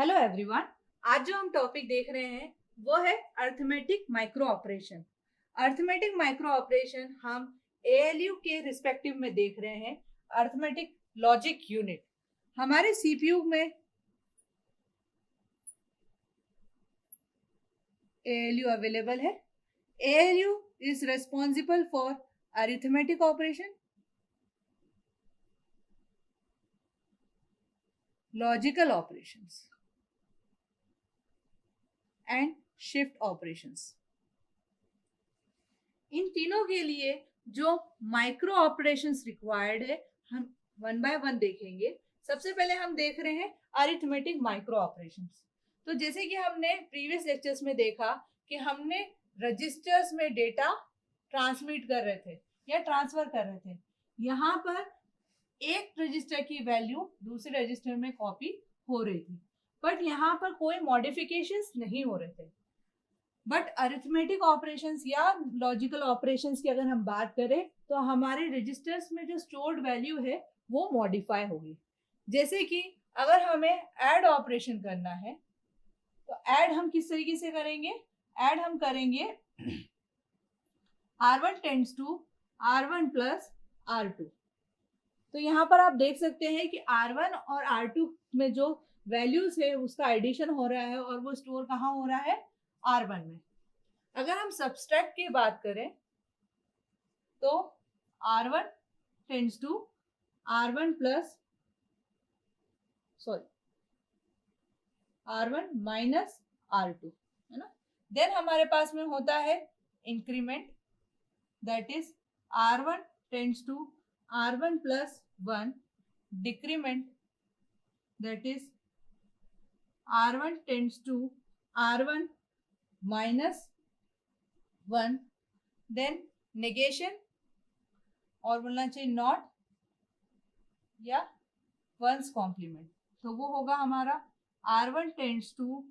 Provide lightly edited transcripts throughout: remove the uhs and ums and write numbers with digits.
Hello everyone. आज जो हम टॉपिक देख रहे हैं वो है arithmetic micro operation. Arithmetic micro operation हम एएलयू के रिस्पेक्टिव में देख रहे हैं। अर्थमेटिक लॉजिक यूनिट हमारे सीपीयू में एएलयू अवेलेबल है। ALU is responsible for arithmetic operation, logical operations and shift operations. इन तीनों के लिए जो माइक्रो ऑपरेशंस रिक्वायर्ड है हम वन बाय वन देखेंगे। सबसे पहले हम देख रहे हैं अरिथमेटिक माइक्रो ऑपरेशंस। तो जैसे कि हमने प्रीवियस लेक्चर्स में देखा कि हमने रजिस्टर्स में डेटा ट्रांसमिट कर रहे थे या ट्रांसफर कर रहे थे। यहाँ पर एक रजिस्टर की वैल्यू दूसरे रजिस्टर में कॉपी हो रही थी, बट यहाँ पर कोई मॉडिफिकेशंस नहीं हो रहे थे। बट अरिथमेटिक ऑपरेशंस या लॉजिकल ऑपरेशंस की अगर हम बात करें तो हमारे रजिस्टर्स में जो स्टोर्ड वैल्यू है वो मॉडिफाई होगी। जैसे कि अगर हमें ऐड ऑपरेशन करना है तो ऐड हम किस तरीके से करेंगे? ऐड हम करेंगे R1 tends to R1 plus R2। तो यहाँ पर आप देख सकते हैं कि R1 और R2 में जो वैल्यूज है उसका एडिशन हो रहा है और वो स्टोर कहाँ हो रहा है? R1 में। अगर हम सब्सट्रैक्ट की बात करें तो R1 tends to R1 plus R1 minus R2, है ना। देन हमारे पास में होता है increment, that is R1 tends to R1 plus 1, decrement that is R1 tends to R1 minus 1, then negation और बोलना चाहिए नॉट या वंस कॉम्प्लीमेंट। तो वो होगा हमारा R1 टेंड्स टू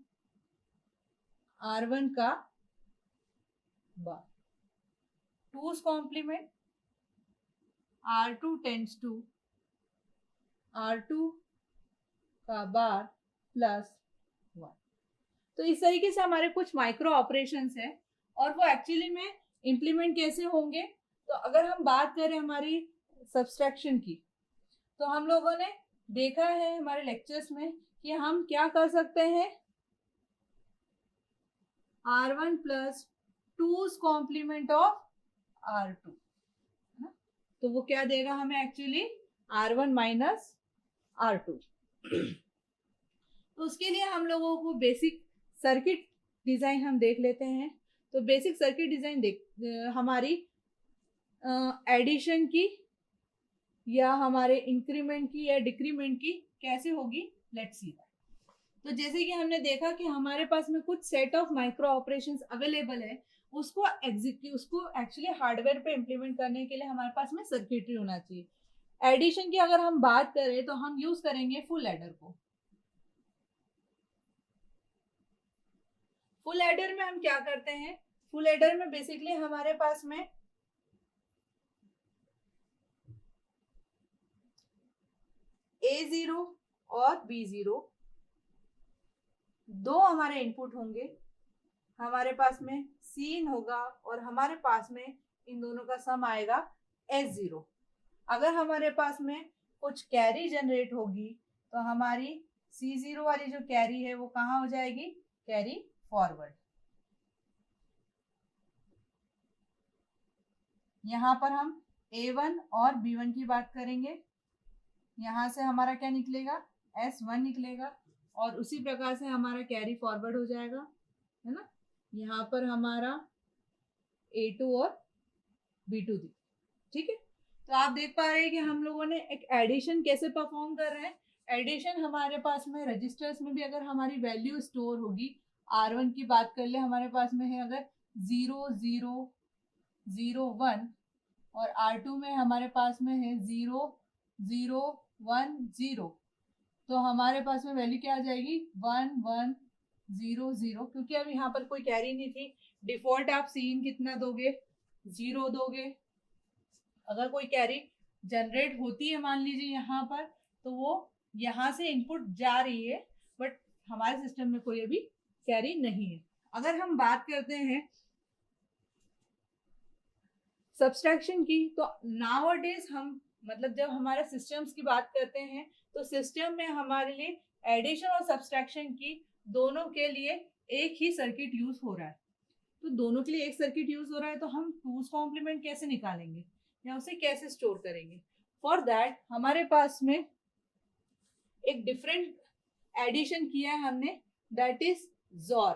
R1 का bar, two's complement R2 tends to R2 का बार प्लस 1। तो इस तरीके से हमारे कुछ माइक्रो ऑपरेशंस है और वो एक्चुअली में इम्प्लीमेंट कैसे होंगे। तो अगर हम बात करें हमारी सब्सट्रैक्शन की तो हम लोगों ने देखा है हमारे लेक्चर्स में कि हम क्या कर सकते हैं, R1 plus टूस complement of R2, है ना। तो वो क्या देगा हमें एक्चुअली? R1 minus R2। तो उसके लिए हम लोगों को बेसिक सर्किट डिजाइन हम देख लेते हैं। तो बेसिक सर्किट डिजाइन हमारी एडिशन की या हमारे इंक्रीमेंट की या डिक्रीमेंट की कैसे होगी, लेट्स सी। तो जैसे कि हमने देखा कि हमारे पास में कुछ set of micro operations available है, उसको एक्चुअली हार्डवेयर पे इम्प्लीमेंट करने के लिए हमारे पास में सर्किटरी होना चाहिए। एडिशन की अगर हम बात करें तो हम यूज करेंगे फुल एडर को। फुल एडर में हम क्या करते हैं? फुल एडर में बेसिकली हमारे पास में A0 और B0 दो हमारे इनपुट होंगे, हमारे पास में Cin होगा और हमारे पास में इन दोनों का सम आएगा S0। अगर हमारे पास में कुछ कैरी जनरेट होगी तो हमारी C0 वाली जो कैरी है वो कहाँ हो जाएगी? Carry forward. यहाँ पर हम A1 और B1 की बात करेंगे। यहाँ से हमारा क्या निकलेगा? S1 निकलेगा और उसी प्रकार से हमारा कैरी फॉरवर्ड हो जाएगा, है ना। यहाँ पर हमारा A2 और B2 दी, ठीक है। तो आप देख पा रहे हैं कि हम लोगों ने एक एडिशन कैसे परफॉर्म कर रहे हैं। एडिशन हमारे पास में रजिस्टर्स में भी अगर हमारी वैल्यू स्टोर होगी, R1 की बात कर ले हमारे पास में है अगर 0 0 0 1 और R2 में हमारे पास में है 0 0 1 0, तो हमारे पास में वैल्यू क्या आ जाएगी? 1 1 0 0, क्योंकि अब यहाँ पर कोई कैरी नहीं थी। डिफॉल्ट आप सीन कितना दोगे? 0 दोगे। अगर कोई कैरी जनरेट होती है मान लीजिए यहाँ पर, तो वो यहाँ से इनपुट जा रही है, बट हमारे सिस्टम में कोई अभी कैरी नहीं है। अगर हम बात करते हैं सब्सट्रैक्शन की, तो नाउअडेज हम मतलब जब हमारे सिस्टम्स की बात करते हैं तो सिस्टम में हमारे लिए एडिशन और सब्सट्रैक्शन की दोनों के लिए एक ही सर्किट यूज हो रहा है। तो दोनों के लिए एक सर्किट यूज हो रहा है, तो हम टूज कॉम्प्लीमेंट कैसे निकालेंगे या उसे कैसे स्टोर करेंगे? फॉर दैट हमारे पास में एक डिफरेंट एडिशन किया है हमने, दैट इज जोर।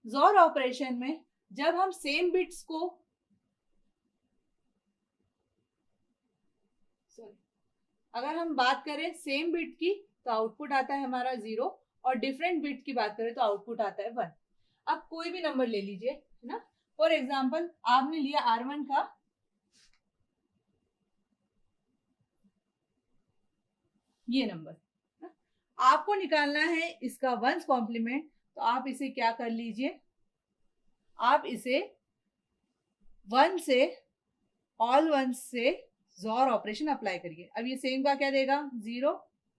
जोर ऑपरेशन में जब हम सेम बिट्स को अगर हम बात करें सेम बिट की तो आउटपुट आता है हमारा 0, और डिफरेंट बिट की बात करें तो आउटपुट आता है 1। अब कोई भी नंबर ले लीजिए, है ना। फॉर एग्जाम्पल आपने लिया R1 का ये नंबर, आपको निकालना है इसका वंस कॉम्प्लीमेंट। तो आप इसे क्या कर लीजिए, आप इसे 1 से ऑल 1 से जोर ऑपरेशन अप्लाई करिए। अब ये सेम का क्या देगा 0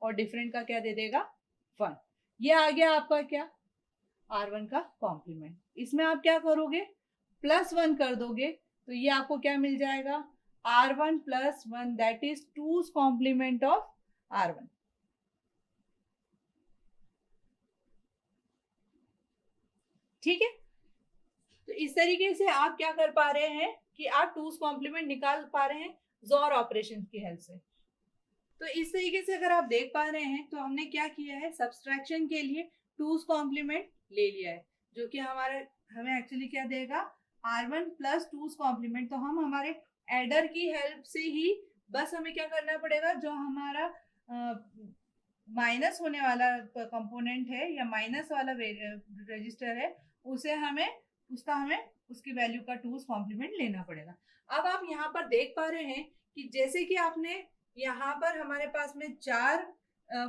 और डिफरेंट का क्या दे देगा 1। ये आ गया आपका क्या R1 का कॉम्प्लीमेंट। इसमें आप क्या करोगे +1 कर दोगे, तो ये आपको क्या मिल जाएगा R1 + 1 that is 2's complement of R1। ठीक है, तो इस तरीके से आप क्या कर पा रहे हैं कि आप 2's कॉम्प्लीमेंट निकाल पा रहे हैं जोर ऑपरेशन की हेल्प से। तो इस तरीके से अगर आप देख पा रहे हैं तो हमने क्या किया है, सब्सट्रैक्शन के लिए 2's कॉम्प्लीमेंट ले लिया है, जो कि हमें एक्चुअली क्या देगा R1 + 2's कॉम्प्लीमेंट। तो हम हमारे एडर की हेल्प से ही बस हमें क्या करना पड़ेगा, जो हमारा माइनस होने वाला कंपोनेंट है या माइनस वाला रजिस्टर है हमें उसकी वैल्यू का 2's कॉम्प्लीमेंट लेना पड़ेगा। अब आप यहाँ पर देख पा रहे हैं कि जैसे कि आपने यहाँ पर हमारे पास में 4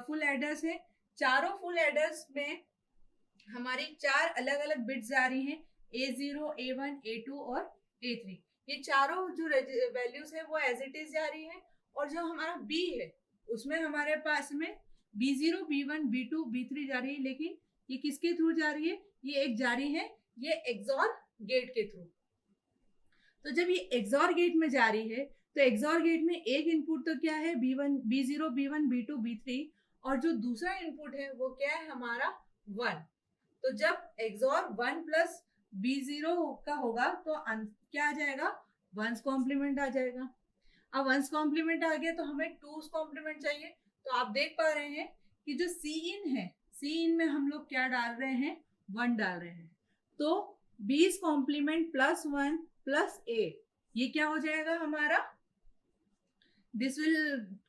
फुल एडर्स हैं, चारों फुल एडर्स में हमारी 4 अलग अलग बिट्स जा रही हैं, A0, A1, A2 और A3। ये चारों जो वैल्यूज है वो एज इट इज जा रही है, और जो हमारा B है उसमें हमारे पास में B0, B1, B2, B3 जा रही है, लेकिन ये किसके थ्रू जा रही है, ये एक जा रही है ये एक्सॉर गेट के थ्रू। तो जब ये एक्सॉर गेट में जा रही है तो एक्सॉर गेट में एक इनपुट तो क्या है B1, B0, B1, B2, B3, और जो दूसरा इनपुट है वो क्या है हमारा 1। तो जब एक्सॉर 1 + B0 का होगा तो क्या आ जाएगा 1's कॉम्प्लीमेंट आ जाएगा। अब 1's कॉम्प्लीमेंट आ गया तो हमें 2's कॉम्प्लीमेंट चाहिए। तो आप देख पा रहे हैं कि जो Cin है, Cin में हम लोग क्या डाल रहे हैं 1 डाल रहे हैं, तो B's कॉम्प्लीमेंट +1 + A, ये क्या हो जाएगा हमारा, this will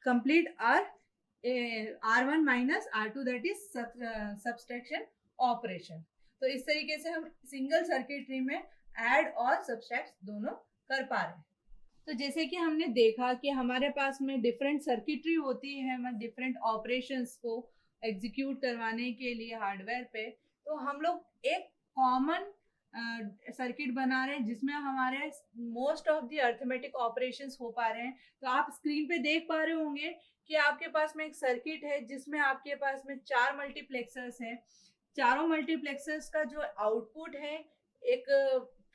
complete R1 - R2 that is subtraction operation. तो इस तरीके से हम सिंगल सर्किटरी में ऐड और सब्सट्रैक्ट दोनों कर पा रहे हैं। तो जैसे कि हमने देखा कि हमारे पास में डिफरेंट सर्किटरी होती है, हम डिफरेंट ऑपरेशंस को एग्जीक्यूट करवाने के लिए हार्डवेयर पे, तो हम लोग एक कॉमन सर्किट बना रहे हैं जिसमें हमारे most of the arithmetic operations हो पा रहे हैं। तो आप स्क्रीन पे देख पा रहे होंगे कि आपके पास में एक सर्किट है जिसमें आपके पास में 4 मल्टीप्लेक्सर्स हैं। चारों मल्टीप्लेक्सर्स का जो आउटपुट है एक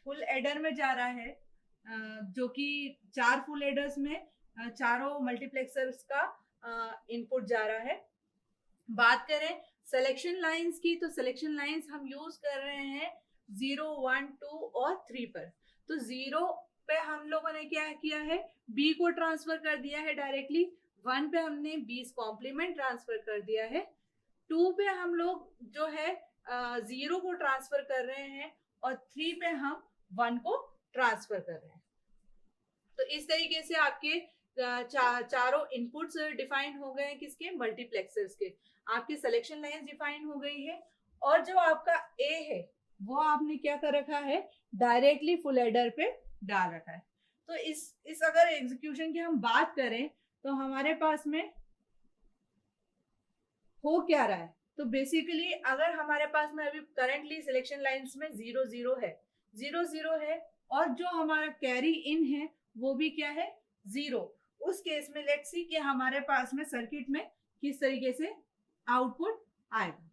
फुल एडर में जा रहा है, जो कि 4 फुल एडर्स में चारों मल्टीप्लेक्सर्स का इनपुट जा रहा है। बात करें सिलेक्शन लाइंस की, तो सिलेक्शन लाइंस हम यूज कर रहे हैं 0, 1, 2 और 3 पर। तो 0 पे हम लोगों ने क्या किया है, B को ट्रांसफर कर दिया है डायरेक्टली, 1 पे हमने B's कॉम्प्लीमेंट ट्रांसफर कर दिया है, 2 पे हम लोग जो है 0 को ट्रांसफर कर रहे हैं, और 3 पे हम 1 को ट्रांसफर कर रहे हैं। तो इस तरीके से आपके चारों इनपुट्स डिफाइन हो गए किसके, मल्टीप्लेक्सर्स के। आपकी सिलेक्शन लाइन डिफाइन हो गई है, और जो आपका A है वो आपने क्या कर रखा है, डायरेक्टली फुल एडर पे डाल रखा है। तो इस अगर एग्जीक्यूशन की हम बात करें तो हमारे पास में हो क्या रहा है, तो बेसिकली अगर हमारे पास में अभी करंटली सिलेक्शन लाइंस में 0, 0 है, 0, 0 है, और जो हमारा कैरी इन है वो भी क्या है 0। उस केस में लेट्स सी कि हमारे पास में सर्किट में किस तरीके से आउटपुट आएगा।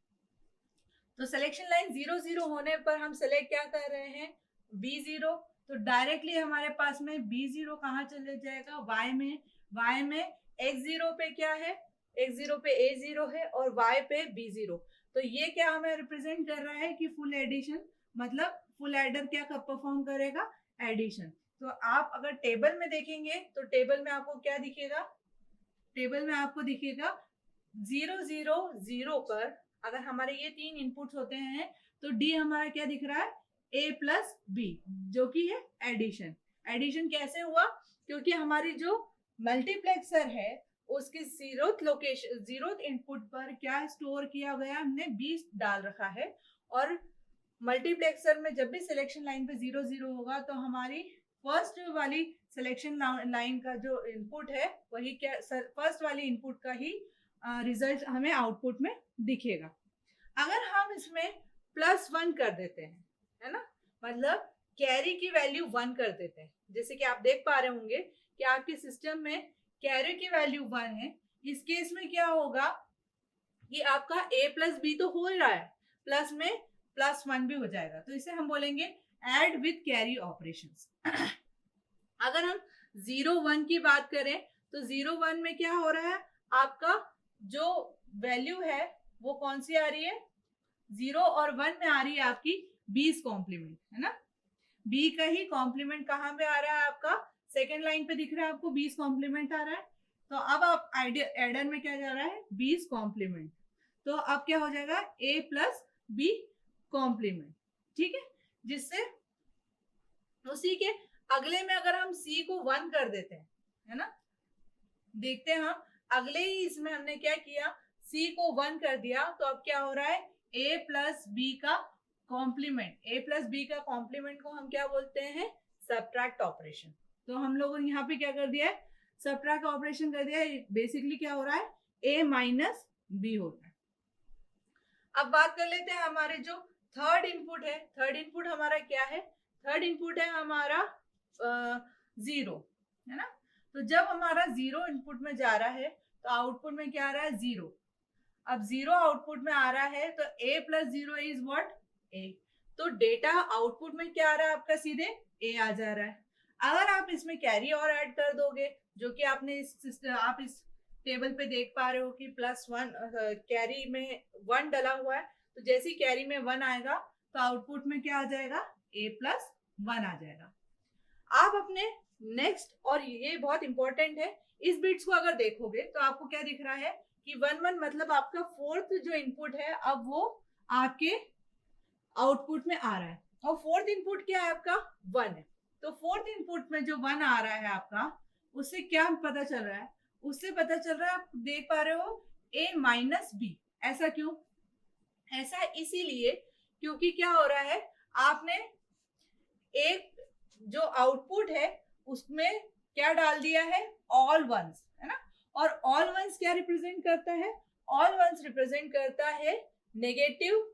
तो सिलेक्शन लाइन 0 0 होने पर हम सिलेक्ट क्या कर रहे हैं, B0, तो डायरेक्टली हमारे पास में B0 कहाँ चले जाएगा, Y में। Y में X0 पे क्या है, X0 पे A0 है और Y पे B0। तो ये क्या हमें रिप्रेजेंट कर रहा है कि फुल एडिशन, मतलब फुल एडर क्या परफॉर्म करेगा, एडिशन। तो आप अगर टेबल में देखेंगे तो टेबल में आपको क्या दिखेगा, टेबल में आपको दिखेगा 0 0 0 पर अगर हमारे ये 3 इनपुट्स होते हैं तो डी हमारा क्या दिख रहा है, A प्लस बी, जो कि है एडिशन। एडिशन कैसे हुआ, क्योंकि हमारी जो मल्टीप्लेक्सर है उसकी जीरोथ लोकेशन, जीरोथ इनपुट पर क्या स्टोर किया गया, हमने 20 डाल रखा है। और मल्टीप्लेक्सर में जब भी सिलेक्शन लाइन पे 0 0 होगा तो हमारी फर्स्ट वाली सिलेक्शन लाइन का जो इनपुट है वही क्या, फर्स्ट वाली इनपुट का ही रिजल्ट हमें आउटपुट में दिखेगा। अगर हम इसमें +1 कर देते हैं, है ना, मतलब कैरी की वैल्यू 1 कर देते हैं, जैसे कि आप देख पा रहे होंगे कि आपके सिस्टम में कैरी की वैल्यू 1 है। इस केस में क्या होगा कि आपका A प्लस बी तो हो ही रहा है, प्लस में +1 भी हो जाएगा, तो इसे हम बोलेंगे एड विथ कैरी ऑपरेशंस। अगर हम 0 1 की बात करें तो 0 1 में क्या हो रहा है, आपका जो वैल्यू है वो कौन सी आ रही है, 0 और 1 में आ रही है आपकी B's कॉम्प्लीमेंट, है ना। B का ही कॉम्प्लीमेंट कहाँ पे आ रहा है, आपका सेकेंड लाइन पे दिख रहा है आपको B's कॉम्प्लीमेंट आ रहा है। तो अब आप एडर में क्या जा रहा है, B's कॉम्प्लीमेंट, तो अब क्या हो जाएगा A प्लस बी कॉम्प्लीमेंट, ठीक है। जिससे उसी के अगले में अगर हम C को 1 कर देते हैं, है ना, देखते हैं हम अगले ही इसमें हमने क्या किया, C को 1 कर दिया, तो अब क्या हो रहा है, A प्लस बी का कॉम्प्लीमेंट, A प्लस बी का कॉम्प्लीमेंट को हम क्या बोलते हैं, सबट्रैक्ट ऑपरेशन। तो हम लोगों ने यहाँ पे क्या कर दिया है, सबट्रैक्ट ऑपरेशन कर दिया है। बेसिकली क्या हो रहा है, A माइनस बी हो रहा है। अब बात कर लेते हैं हमारे जो थर्ड इनपुट है। थर्ड इनपुट हमारा क्या है, थर्ड इनपुट है हमारा 0, है ना। तो जब हमारा 0 इनपुट में जा रहा है तो आउटपुट में क्या आ रहा है, 0। अब 0 आउटपुट में आ रहा है तो A plus 0 is what, A। तो डेटा आउटपुट में क्या आ रहा है आपका, सीधे A आ जा रहा है। अगर आप इसमें कैरी और ऐड कर दोगे, जो कि आपने आप इस टेबल पे देख पा रहे हो कि +1 कैरी में 1 डला हुआ है, तो जैसे ही कैरी में 1 आएगा तो आउटपुट में क्या आ जाएगा, A प्लस 1 आ जाएगा। आप अपने नेक्स्ट, और ये बहुत इंपॉर्टेंट है, इस बिट्स को अगर देखोगे तो आपको क्या दिख रहा है कि 1 1 मतलब आपका फोर्थ जो इनपुट है अब वो आपके आउटपुट में आ रहा है, और फोर्थ इनपुट क्या है आपका, 1 है। तो फोर्थ इनपुट में जो 1 आ रहा है आपका, उससे क्या पता चल रहा है, उससे पता चल रहा है, आप देख पा रहे हो A माइनस बी। ऐसा क्यों, ऐसा इसीलिए क्योंकि क्या हो रहा है, आपने एक जो आउटपुट है उसमें क्या डाल दिया है, ऑल वंस, है ना। और ऑल वंस क्या रिप्रेजेंट करता है, ऑल वंस रिप्रेजेंट करता है नेगेटिव।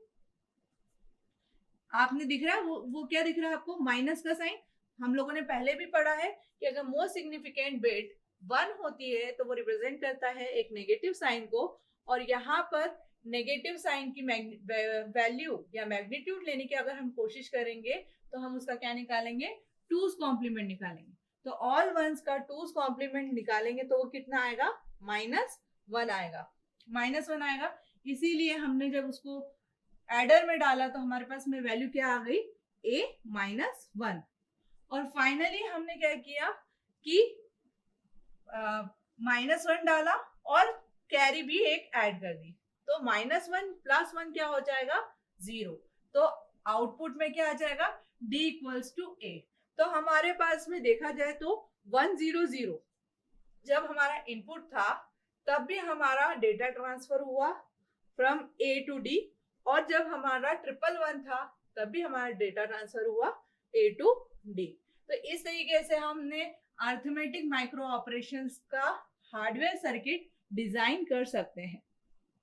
आपने दिख रहा है वो क्या दिख रहा है आपको, माइनस का साइन। हम लोगों ने पहले भी पढ़ा है कि अगर मोस्ट सिग्निफिकेंट बिट 1 होती है तो वो रिप्रेजेंट करता है एक नेगेटिव साइन को, और यहाँ पर नेगेटिव साइन की वैल्यू या मैग्नीट्यूड लेने की अगर हम कोशिश करेंगे तो हम उसका क्या निकालेंगे, 2's कॉम्प्लीमेंट निकालेंगे। तो ऑल वंस का 2's कॉम्प्लीमेंट निकालेंगे तो वो कितना आएगा, -1 आएगा, -1 आएगा। इसीलिए हमने जब उसको एडर में डाला तो हमारे पास में वैल्यू क्या आ गई, A -1। और फाइनली हमने क्या किया कि -1 डाला और कैरी भी एक ऐड कर दी, तो -1 + 1 क्या हो जाएगा, 0। तो आउटपुट में क्या आ जाएगा, D = A। तो हमारे पास में देखा जाए तो 1 0 0 जब हमारा इनपुट था तब भी हमारा डेटा ट्रांसफर हुआ फ्रॉम A टू D, और जब हमारा 1 1 1 था तब भी हमारा डेटा ट्रांसफर हुआ A टू D। तो इस तरीके से हमने अरिथमेटिक माइक्रो ऑपरेशंस का हार्डवेयर सर्किट डिजाइन कर सकते हैं।